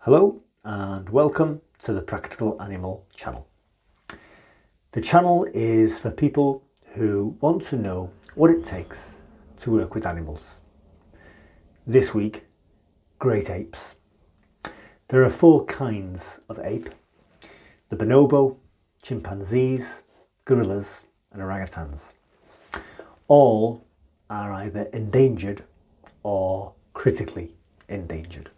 Hello and welcome to the Practical Animal channel. The channel is for people who want to know what it takes to work with animals. This week, great apes. There are 4 kinds of ape: the bonobo, chimpanzees, gorillas and orangutans. All are either endangered or critically endangered.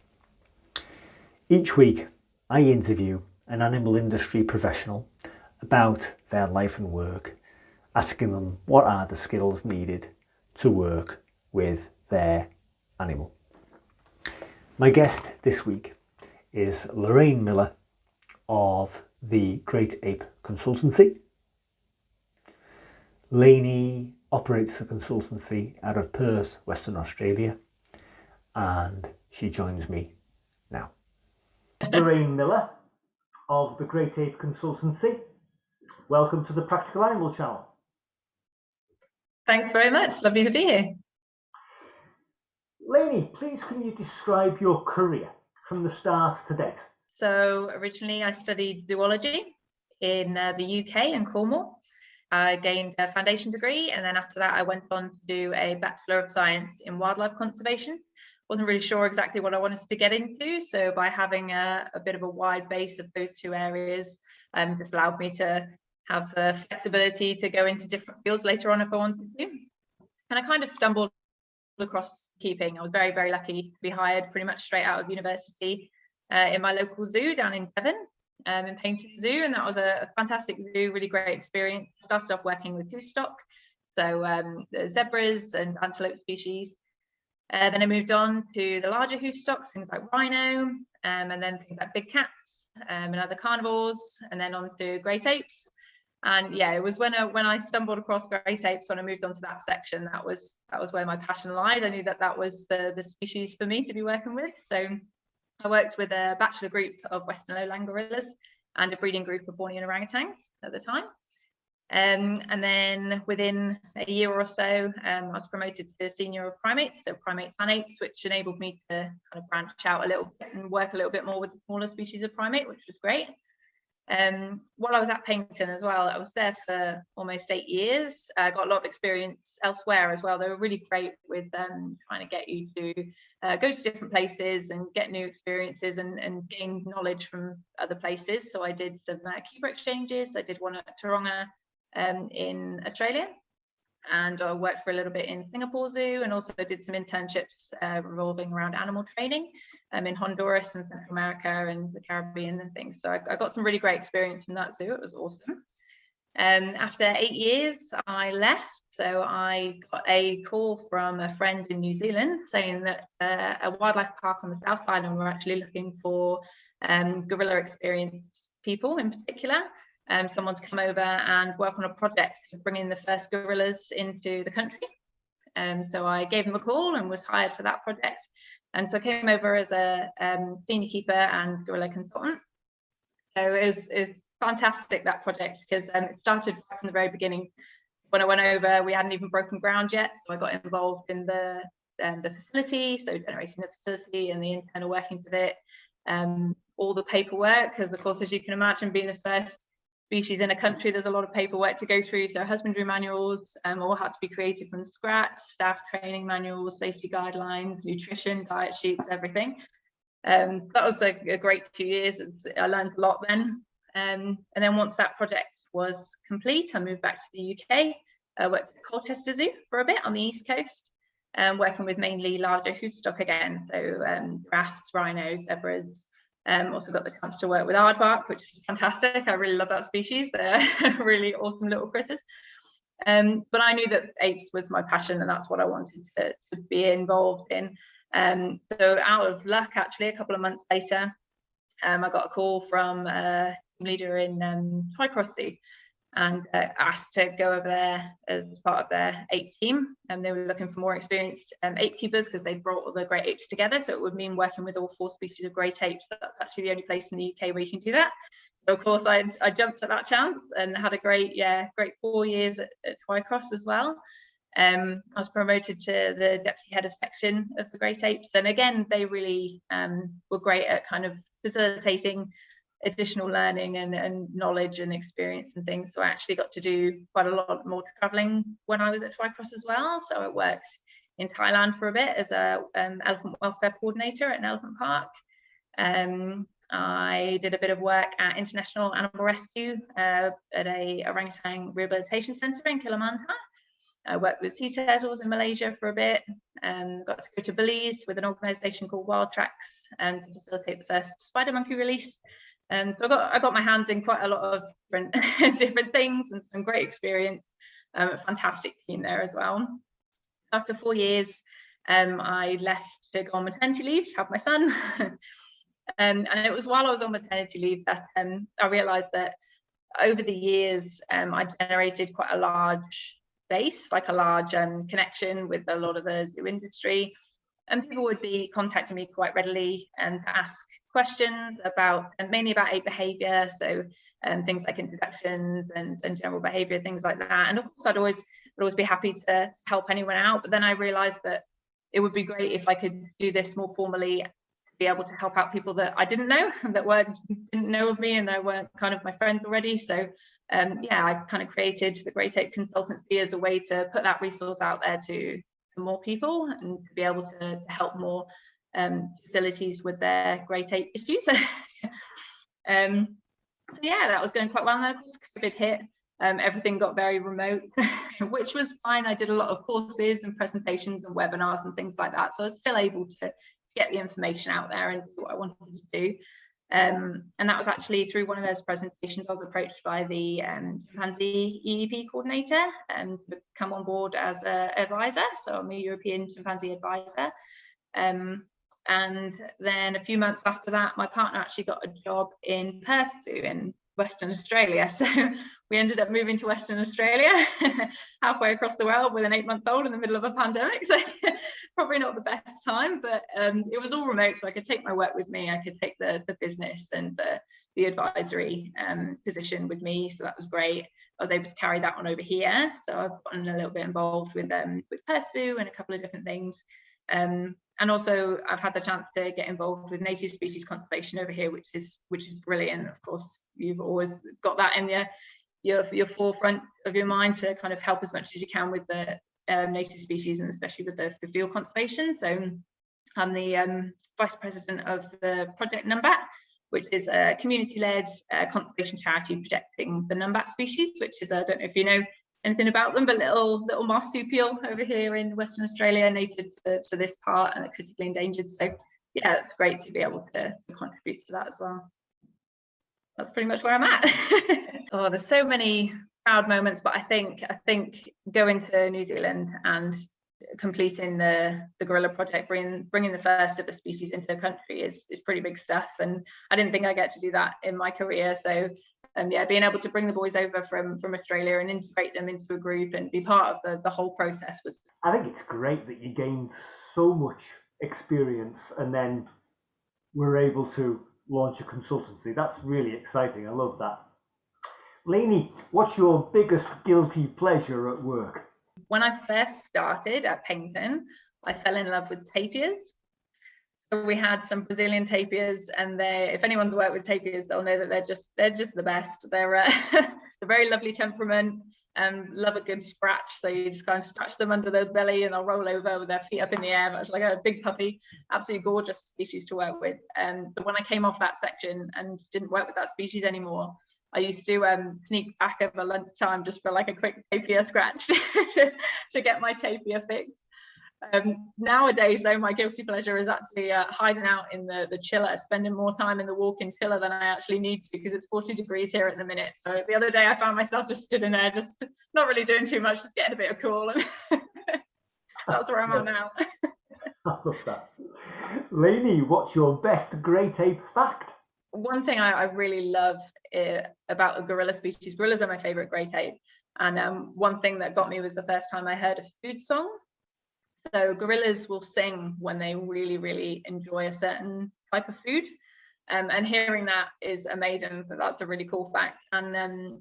Each week, I interview an animal industry professional about their life and work, asking them what are the skills needed to work with their animal. My guest this week is Lorraine Miller of the Great Ape consultancy. Lainey operates the consultancy out of Perth, Western Australia, and she joins me now. Lorraine Miller of the Great Ape consultancy, welcome to the Practical Animal channel. Thanks very much, lovely to be here. Lainey, please can you describe your career from the start to date? So originally I studied zoology in the UK in Cornwall. I gained a foundation degree, and then after that I went on to do a Bachelor of Science in Wildlife Conservation. Wasn't really sure exactly what I wanted to get into, so by having a bit of a wide base of those 2 areas just allowed me to have the flexibility to go into different fields later on if I wanted to. And I kind of stumbled across keeping. I was very, very lucky to be hired pretty much straight out of university in my local zoo down in Devon, in Paynton Zoo, and that was a fantastic zoo, really great experience. I started off working with hoofstock, so the zebras and antelope species. Then I moved on to the larger hoofstocks, things like rhino, and then things like big cats and other carnivores, and then on to great apes. And yeah, it was when I stumbled across great apes, when I moved on to that section, that was where my passion lied. I knew that was the species for me to be working with. So I worked with a bachelor group of Western lowland gorillas and a breeding group of Bornean orangutans at the time. And then within a year or so, I was promoted to senior of primates, so primates and apes, which enabled me to kind of branch out a little bit and work a little bit more with the smaller species of primate, which was great. While I was at Paynton as well, I was there for almost 8 years. I got a lot of experience elsewhere as well. They were really great with trying to get you to go to different places and get new experiences and gain knowledge from other places. So I did some keeper exchanges. I did one at Taronga in Australia, and I worked for a little bit in Singapore Zoo, and also did some internships revolving around animal training in Honduras and Central America and the Caribbean and things. So I got some really great experience from that zoo. It was awesome. After 8 years, I left. So I got a call from a friend in New Zealand saying that a wildlife park on the South Island were actually looking for gorilla experienced people in particular. Someone to come over and work on a project to bring in the first gorillas into the country. So I gave them a call and was hired for that project. And so I came over as a senior keeper and gorilla consultant. So it's fantastic, that project, because it started right from the very beginning. When I went over, we hadn't even broken ground yet. So I got involved in the facility, so generating the facility and the internal workings of it, all the paperwork, because of course, as you can imagine, being the first species in a country, there's a lot of paperwork to go through. So husbandry manuals all had to be created from scratch, staff training manuals, safety guidelines, nutrition, diet sheets, everything. That was a great 2 years. I learned a lot then. And then once that project was complete, I moved back to the UK. I worked at Colchester Zoo for a bit on the East Coast, working with mainly larger hoofstock again. So giraffes, rhinos, zebras. Also got the chance to work with aardvark, which is fantastic. I really love that species. They're really awesome little critters. But I knew that apes was my passion, and that's what I wanted to be involved in. So out of luck, actually, a couple of months later, I got a call from a leader in Twycross Zoo, and asked to go over there as part of their ape team. And they were looking for more experienced ape keepers, because they brought all the great apes together. So it would mean working with all 4 species of great apes. That's actually the only place in the UK where you can do that. So of course I jumped at that chance and had a great 4 years at Twycross as well. I was promoted to the deputy head of section of the Great Apes, and again they really were great at kind of facilitating additional learning and knowledge and experience and things. So I actually got to do quite a lot more traveling when I was at Twycross as well. So I worked in Thailand for a bit as a elephant welfare coordinator at an elephant park. I did a bit of work at International Animal Rescue at a orangutan rehabilitation centre in Kalimantan. I worked with sea turtles in Malaysia for a bit, got to go to Belize with an organisation called Wild Tracks and facilitate the first spider monkey release. So I got my hands in quite a lot of different things and some great experience. A fantastic team there as well. After 4 years, I left to go on maternity leave, have my son. And it was while I was on maternity leave that I realised that over the years, I generated quite a large base, like a large connection with a lot of the zoo industry. And people would be contacting me quite readily and to ask questions about, and mainly about ape behaviour, so things like introductions and general behaviour, things like that. And of course, I'd always be happy to help anyone out. But then I realised that it would be great if I could do this more formally, be able to help out people that I didn't know, that didn't know of me, and they weren't kind of my friends already. So yeah, I kind of created the Great Ape Consultancy as a way to put that resource out there to more people and to be able to help more facilities with their Great Ape issues. Yeah, that was going quite well. And then of course COVID hit, everything got very remote, which was fine. I did a lot of courses and presentations and webinars and things like that, so I was still able to get the information out there and do what I wanted to do. And that was actually through one of those presentations I was approached by the chimpanzee EEP coordinator to come on board as an advisor. So I'm a European chimpanzee advisor. And then a few months after that, my partner actually got a job in Perth Zoo in Western Australia. So we ended up moving to Western Australia, halfway across the world with an 8-month-old in the middle of a pandemic. So probably not the best time, but it was all remote, so I could take my work with me. I could take the business and the advisory position with me. So that was great. I was able to carry that one over here. So I've gotten a little bit involved with Perth Zoo and a couple of different things. And also I've had the chance to get involved with native species conservation over here, which is brilliant. Of course, you've always got that in your forefront of your mind to kind of help as much as you can with the native species, and especially with the field conservation. So I'm the vice president of the project Numbat, which is a community-led conservation charity protecting the Numbat species, which is, I don't know if you know anything about them, but little marsupial over here in Western Australia, native to this part and critically endangered. So yeah, it's great to be able to contribute to that as well. That's pretty much where I'm at. Oh, there's so many proud moments, but I think going to New Zealand and completing the gorilla project, bringing the first of the species into the country is pretty big stuff, and I didn't think I'd get to do that in my career. So yeah, being able to bring the boys over from Australia and integrate them into a group and be part of the whole process was. I think it's great that you gained so much experience and then were able to launch a consultancy. That's really exciting. I love that. Lainey, what's your biggest guilty pleasure at work? When I first started at Paignton, I fell in love with tapirs. So we had some Brazilian tapirs, and if anyone's worked with tapirs, they'll know that they're just the best. They're a very lovely temperament and love a good scratch. So you just kind of scratch them under the belly and they'll roll over with their feet up in the air. It's like a big puppy, absolutely gorgeous species to work with. But when I came off that section and didn't work with that species anymore, I used to sneak back over lunchtime just for like a quick tapir scratch to get my tapir fixed. Nowadays, though, my guilty pleasure is actually hiding out in the chiller, spending more time in the walk-in chiller than I actually need to, because it's 40 degrees here at the minute. So the other day I found myself just stood in there, just not really doing too much, just getting a bit of cool, and that's where I'm at now. I love that. Lainey, what's your best Great Ape fact? One thing I really love about a gorilla species, gorillas are my favorite Great Ape, and one thing that got me was the first time I heard a food song. So gorillas will sing when they really, really enjoy a certain type of food, and hearing that is amazing. But that's a really cool fact. And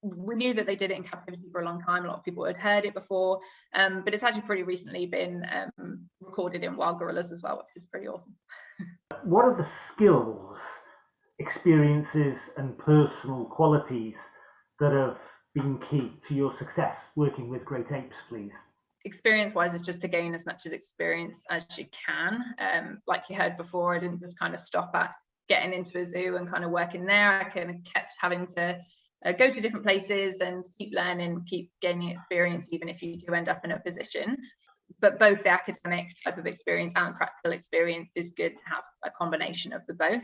we knew that they did it in captivity for a long time. A lot of people had heard it before, but it's actually pretty recently been recorded in wild gorillas as well, which is pretty awesome. What are the skills, experiences, and personal qualities that have been key to your success working with Great Apes, please? Experience-wise, is just to gain as much as experience as you can. Like you heard before, I didn't just kind of stop at getting into a zoo and kind of working there. I kind of kept having to go to different places and keep learning, keep gaining experience, even if you do end up in a position. But both the academic type of experience and practical experience is good to have a combination of the both.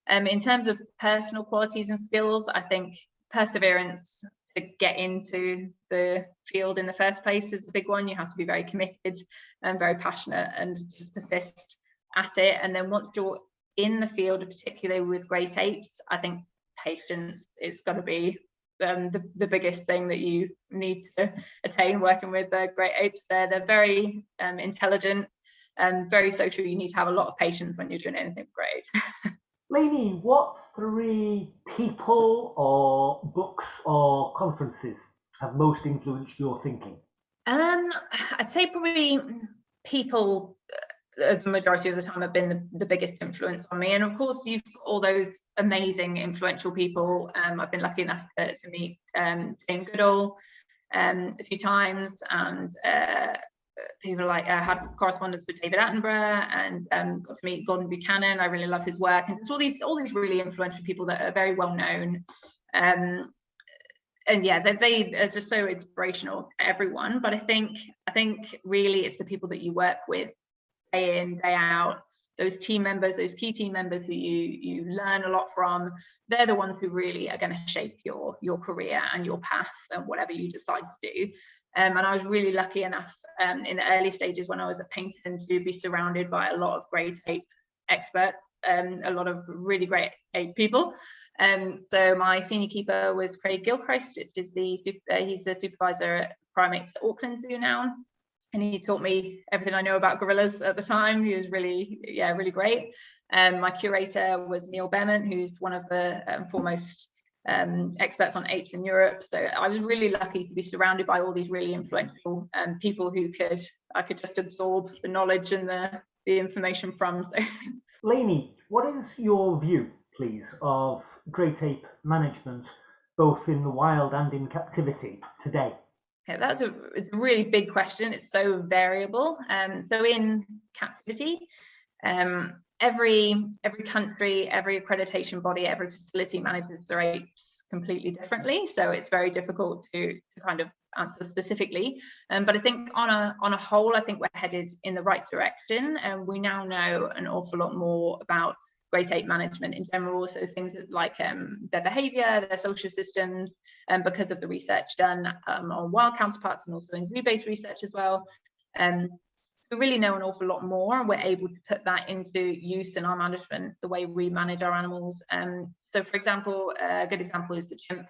In terms of personal qualities and skills, I think perseverance to get into the field in the first place is the big one. You have to be very committed and very passionate and just persist at it. And then once you're in the field, particularly with Great Apes, I think patience is going to be the biggest thing that you need to attain working with Great Apes. They're very intelligent and very social. You need to have a lot of patience when you're doing anything great. Lainey, what 3 people or books or conferences have most influenced your thinking? I'd say probably people, the majority of the time, have been the biggest influence on me. And of course, you've got all those amazing, influential people. I've been lucky enough to meet Jane Goodall a few times, and people like had correspondence with David Attenborough, and got to meet Gordon Buchanan. I really love his work, and it's all these really influential people that are very well known. And yeah, they are just so inspirational to everyone. But I think really it's the people that you work with day in, day out, those team members, those key team members that you learn a lot from. They're the ones who really are going to shape your career and your path and whatever you decide to do. And I was really lucky enough in the early stages when I was at Pinkerton to be surrounded by a lot of Great Ape experts, a lot of really great ape people. So my senior keeper was Craig Gilchrist, he's the supervisor at primates at Auckland Zoo now. And he taught me everything I know about gorillas at the time. He was really great. My curator was Neil Behrman, who's one of the foremost experts on apes in Europe. So I was really lucky to be surrounded by all these really influential people who I could just absorb the knowledge and the information from. So. Lainey, what is your view, please, of Great Ape management, both in the wild and in captivity today? Okay, that's a really big question. It's so variable. So in captivity, every country, every accreditation body, every facility manages their apes completely differently. So it's very difficult to kind of answer specifically. But I think on a whole, I think we're headed in the right direction. And we now know an awful lot more about Great Ape management in general, so things like their behaviour, their social systems, because of the research done on wild counterparts and also in zoo-based research as well. We really know an awful lot more, and we're able to put that into use in our management, the way we manage our animals. So, for example, a good example is the chimp.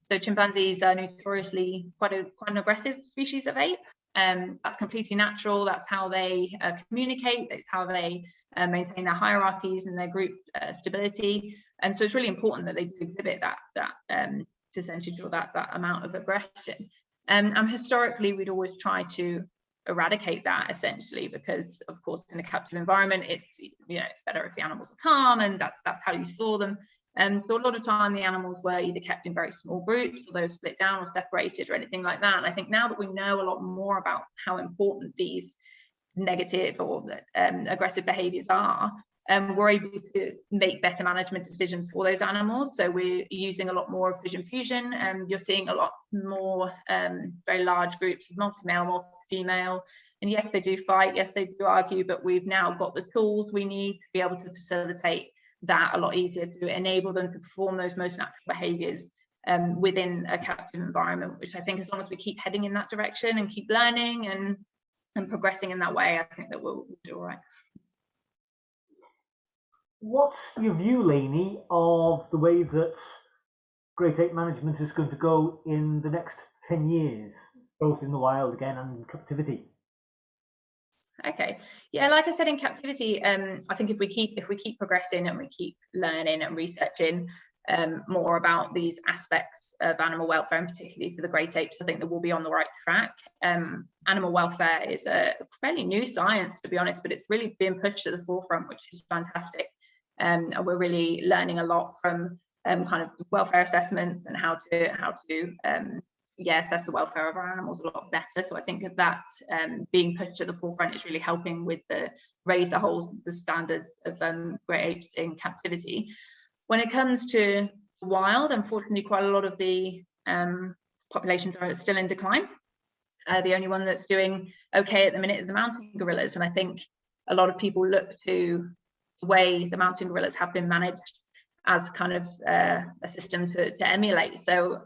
So chimpanzees are notoriously quite an aggressive species of ape. That's completely natural. That's how they communicate. That's how they maintain their hierarchies and their group stability. And so it's really important that they do exhibit that percentage or that amount of aggression. And historically, we'd always try to eradicate that, essentially, because of course in a captive environment, it's better if the animals are calm, and that's how you saw them. So a lot of time the animals were either kept in very small groups, or they were split down or separated or anything like that. And I think now that we know a lot more about how important these negative or aggressive behaviors are, we're able to make better management decisions for those animals. So we're using a lot more of vision fusion, and you're seeing a lot more very large groups, multi-male, multi-female. And yes, they do fight, yes, they do argue, but we've now got the tools we need to be able to facilitate that a lot easier, to enable them to perform those most natural behaviors within a captive environment, which I think as long as we keep heading in that direction and keep learning and progressing in that way, I think that we'll do all right. What's your view, Lainey, of the way that Great Ape management is going to go in the next 10 years, both in the wild again and in captivity? Okay, yeah, like I said, in captivity, I think if we keep progressing and we keep learning and researching, more about these aspects of animal welfare, and particularly for the great apes, I think that we'll be on the right track. Animal welfare is a fairly new science, to be honest, but it's really been pushed to the forefront, which is fantastic. And we're really learning a lot from kind of welfare assessments and how to assess the welfare of our animals a lot better. So I think that being pushed to the forefront is really helping with raise the standards of great apes in captivity. When it comes to wild, unfortunately, quite a lot of the populations are still in decline. The only one that's doing okay at the minute is the mountain gorillas, and I think a lot of people look to the way the mountain gorillas have been managed as kind of a system to emulate. So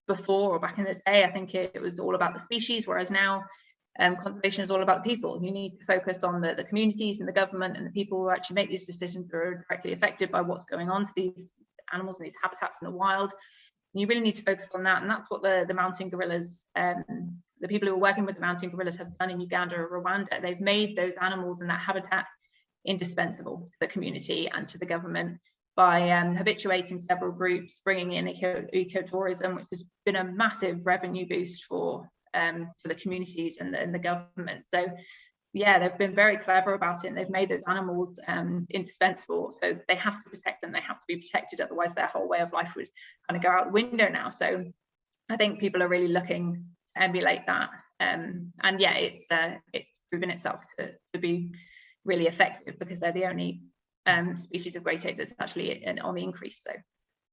before, or back in the day, I think it was all about the species, whereas now conservation is all about the people. You need to focus on the communities and the government and the people who actually make these decisions that are directly affected by what's going on to these animals and these habitats in the wild. And you really need to focus on that, and that's what the mountain gorillas, the people who are working with the mountain gorillas have done in Uganda or Rwanda. They've made those animals and that habitat indispensable to the community and to the government by habituating several groups, bringing in ecotourism, which has been a massive revenue boost for the communities and the government. So yeah, they've been very clever about it, and they've made those animals indispensable. So they have to protect them, they have to be protected, otherwise their whole way of life would kind of go out the window now. So I think people are really looking to emulate that. And yeah, it's proven itself to be really effective, because they're the only species of great ape that's actually on the increase. So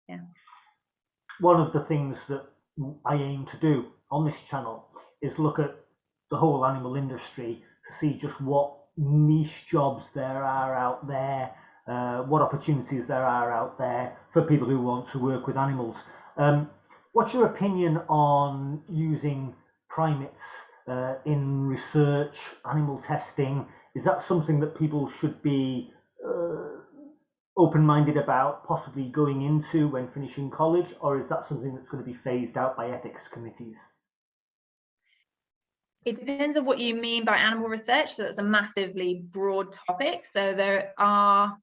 yeah. One of the things that I aim to do on this channel is look at the whole animal industry to see just what niche jobs there are out there, what opportunities there are out there for people who want to work with animals. What's your opinion on using primates in research, animal testing? Is that something that people should be open-minded about possibly going into when finishing college, or is that something that's going to be phased out by ethics committees? It depends on what you mean by animal research. So that's a massively broad topic. So there are,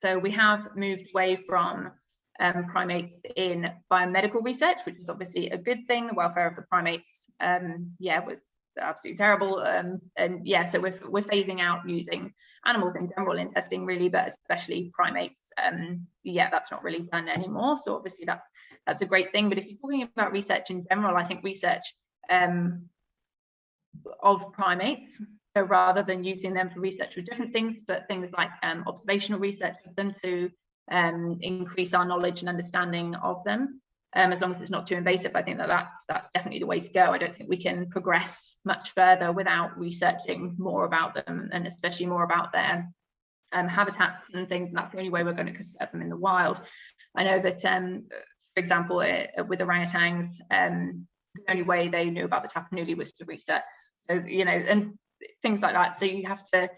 so we have moved away from primates in biomedical research, which is obviously a good thing. The welfare of the primates, was absolutely terrible. And yeah, so we're phasing out using animals in general in testing, really, but especially primates. That's not really done anymore. So obviously that's a great thing. But if you're talking about research in general, I think research of primates, so rather than using them for research with different things, but things like observational research of them to increase our knowledge and understanding of them, as long as it's not too invasive, I think that's definitely the way to go. I don't think we can progress much further without researching more about them, and especially more about their habitats and things, and that's the only way we're going to conserve them in the wild. I know that, for example, with orangutans, the only way they knew about the Tapanuli was to research. So, and things like that. So you have to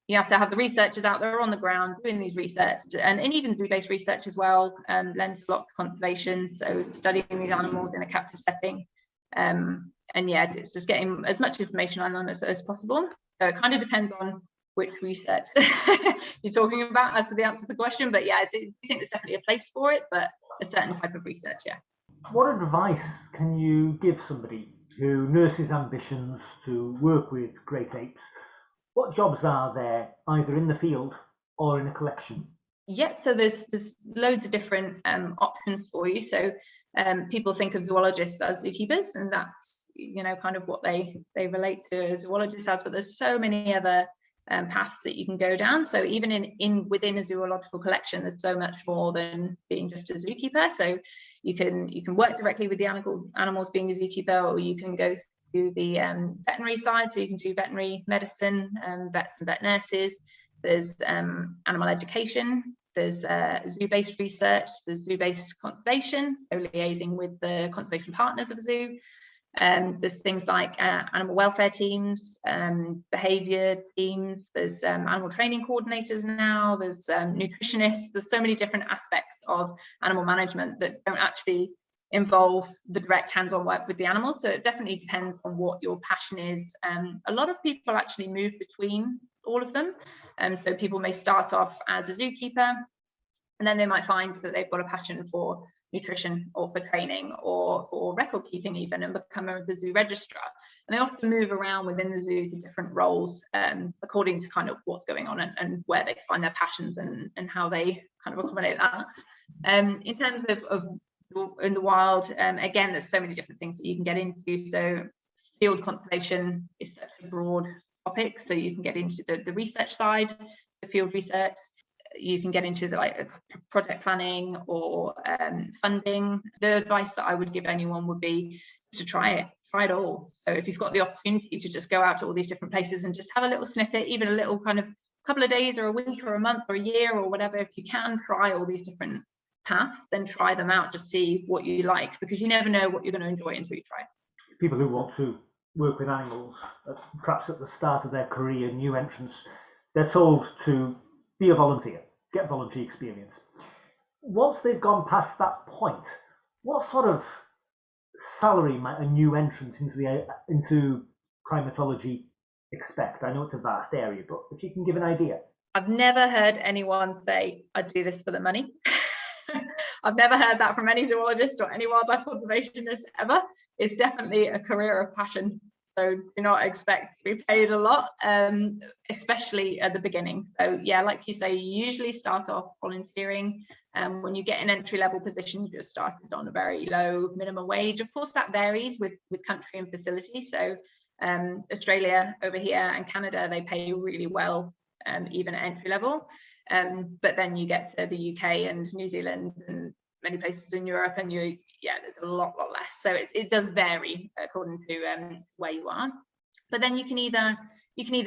have the researchers out there on the ground doing these research, and even zoo-based research as well, lends a lot to conservation. So studying these animals in a captive setting, and yeah, just getting as much information on them as possible. So it kind of depends on which research you're talking about as to the answer to the question. But yeah, I do think there's definitely a place for it, but a certain type of research, yeah. What advice can you give somebody who nurses ambitions to work with great apes? What jobs are there, either in the field or in a collection? Yeah, so there's loads of different options for you. So people think of zoologists as zookeepers, and that's kind of what they relate to zoologists as, but there's so many other paths that you can go down. So even within a zoological collection, there's so much more than being just a zookeeper. So you can work directly with the animals being a zookeeper, or you can go through the veterinary side. So you can do veterinary medicine, vets and vet nurses. There's animal education. There's zoo-based research. There's zoo-based conservation, so liaising with the conservation partners of a zoo. There's things like animal welfare teams, behaviour teams, there's animal training coordinators now, there's nutritionists. There's so many different aspects of animal management that don't actually involve the direct hands-on work with the animal. So it definitely depends on what your passion is. A lot of people actually move between all of them. So people may start off as a zookeeper, And then they might find that they've got a passion for nutrition or for training or for record keeping even, and become a zoo registrar. And they often move around within the zoo to different roles according to kind of what's going on and where they find their passions and how they kind of accommodate that. In terms of in the wild, again, there's so many different things that you can get into. So field conservation is such a broad topic, so you can get into the research side, the field research. You can get into the like project planning or funding. The advice that I would give anyone would be to try it all. So if you've got the opportunity to just go out to all these different places and just have a little snippet, even a little kind of couple of days or a week or a month or a year or whatever, if you can try all these different paths, then try them out to see what you like, because you never know what you're going to enjoy until you try it. People who want to work with animals, perhaps at the start of their career, new entrants, they're told to be a volunteer, get volunteer experience. Once they've gone past that point, what sort of salary might a new entrant into primatology expect? I know it's a vast area, but if you can give an idea. I've never heard anyone say, I do this for the money. I've never heard that from any zoologist or any wildlife conservationist ever. It's definitely a career of passion. So do not expect to be paid a lot, especially at the beginning. So yeah, like you say, you usually start off volunteering. When you get an entry-level position, you're started on a very low minimum wage. Of course, that varies with country and facility. So Australia over here and Canada, they pay really well, even at entry level. But then you get to the UK and New Zealand and many places in Europe, and there's a lot less. So it does vary according to where you are. But then you can either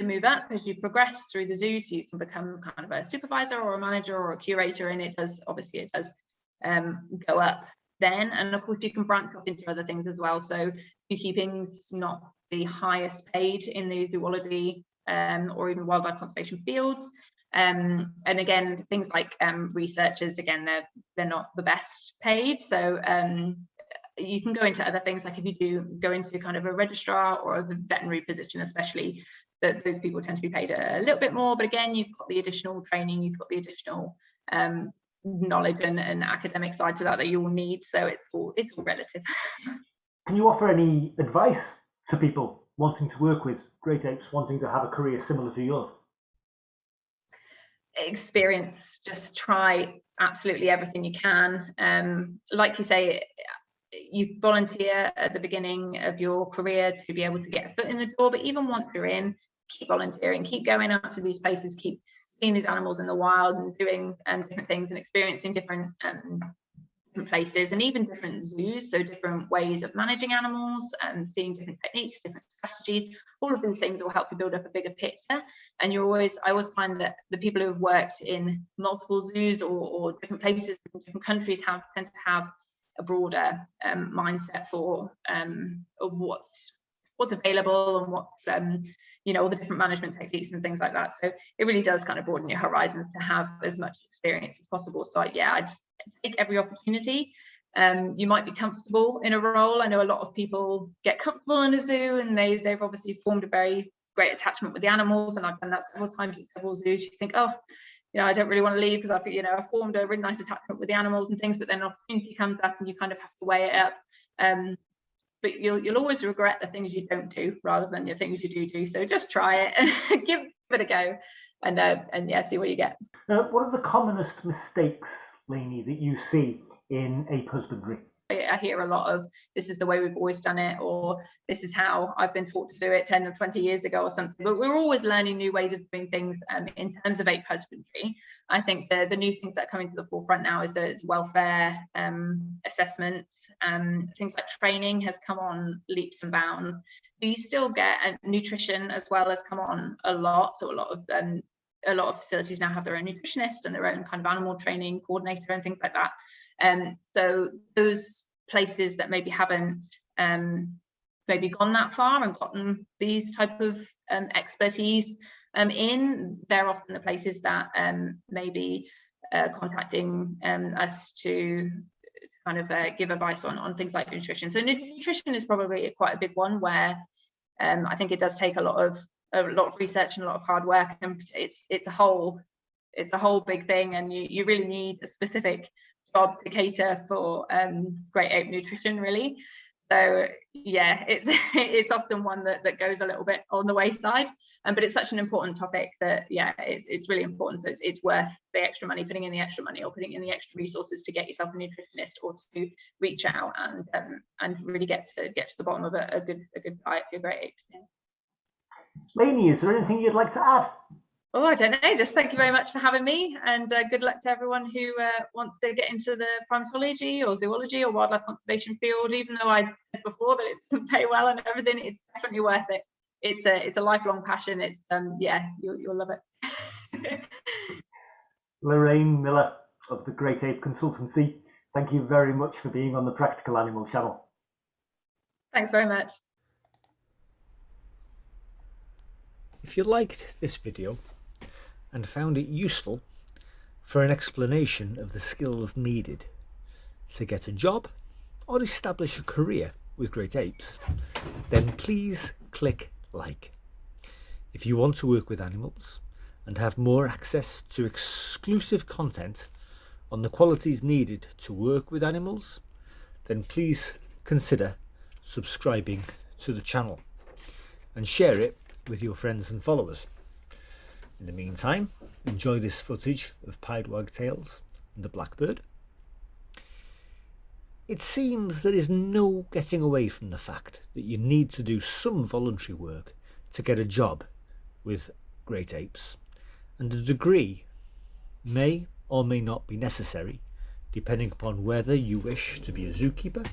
move up as you progress through the zoo, so you can become kind of a supervisor or a manager or a curator, and it does go up then. And of course you can branch off into other things as well. So beekeeping's not the highest paid in the zoology or even wildlife conservation fields. And again, things like researchers, again, they're not the best paid. So you can go into other things, like if you do go into kind of a registrar or a veterinary position, especially, that those people tend to be paid a little bit more. But again, you've got the additional training, you've got the additional knowledge and academic side to that you will need. So it's all relative. Can you offer any advice to people wanting to work with great apes, wanting to have a career similar to yours? Experience, just try absolutely everything you can. Like you say, you volunteer at the beginning of your career to be able to get a foot in the door, but even once you're in, keep volunteering, keep going out to these places, keep seeing these animals in the wild and doing different things and experiencing different places and even different zoos, so different ways of managing animals and seeing different techniques, different strategies. All of these things will help you build up a bigger picture. And I always find that the people who have worked in multiple zoos or different places in different countries tend to have a broader mindset for what's available and what's all the different management techniques and things like that. So it really does kind of broaden your horizons to have as much experience as possible. So I just take every opportunity. You might be comfortable in a role. I know a lot of people get comfortable in a zoo and they've obviously formed a very great attachment with the animals, and I've done that several times at several zoos. You think, I don't really want to leave because I've formed a really nice attachment with the animals and things, but then an opportunity comes up and you kind of have to weigh it up. But you'll always regret the things you don't do rather than the things you do. So just try it and give it a go, and see what you get. What are the commonest mistakes, Lainey, that you see in ape husbandry? I hear a lot of, this is the way we've always done it, or this is how I've been taught to do it 10 or 20 years ago or something. But we're always learning new ways of doing things in terms of ape husbandry. I think the new things that are coming to the forefront now is the welfare assessment. Things like training has come on leaps and bounds. You still get nutrition as well as come on a lot. So a lot of facilities now have their own nutritionist and their own kind of animal training coordinator and things like that. So those places that maybe haven't maybe gone that far and gotten these type of expertise they're often the places that maybe contacting us to kind of give advice on things like nutrition. So nutrition is probably quite a big one where I think it does take a lot of research and a lot of hard work, and it's a whole it's a whole big thing, and you really need a specific job to cater for great ape nutrition, really. So yeah, it's often one that goes a little bit on the wayside, but it's such an important topic that it's really important that it's worth the extra money, putting in the extra money or putting in the extra resources to get yourself a nutritionist or to reach out and really get to the bottom of a good diet for your great ape. Yeah. Lainey, is there anything you'd like to add? Oh, I don't know. Just thank you very much for having me, and good luck to everyone who wants to get into the primatology or zoology or wildlife conservation field. Even though I said before that it doesn't pay well and everything, it's definitely worth it. It's a lifelong passion. It's you'll love it. Lorraine Miller of the Great Ape Consultancy, thank you very much for being on the Practical Animal channel. Thanks very much. If you liked this video and found it useful for an explanation of the skills needed to get a job or establish a career with great apes, then please click like. If you want to work with animals and have more access to exclusive content on the qualities needed to work with animals, then please consider subscribing to the channel and share it with your friends and followers. In the meantime, enjoy this footage of pied wagtails and the blackbird. It seems there is no getting away from the fact that you need to do some voluntary work to get a job with great apes, and a degree may or may not be necessary depending upon whether you wish to be a zookeeper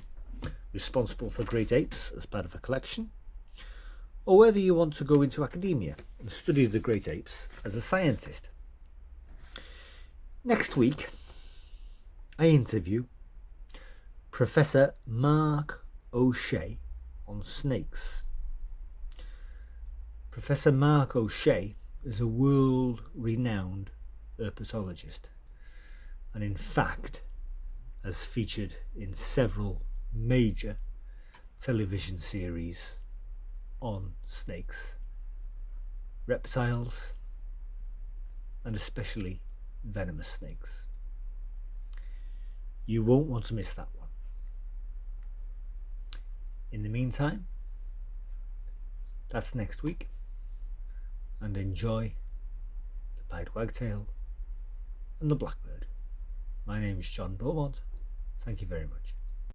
responsible for great apes as part of a collection, or whether you want to go into academia and study the great apes as a scientist. Next week, I interview Professor Mark O'Shea on snakes. Professor Mark O'Shea is a world-renowned herpetologist, and in fact has featured in several major television series on snakes, reptiles, and especially venomous snakes. You won't want to miss that one. In the meantime, that's next week, and enjoy the pied wagtail and the blackbird. My name is John Beaumont. Thank you very much.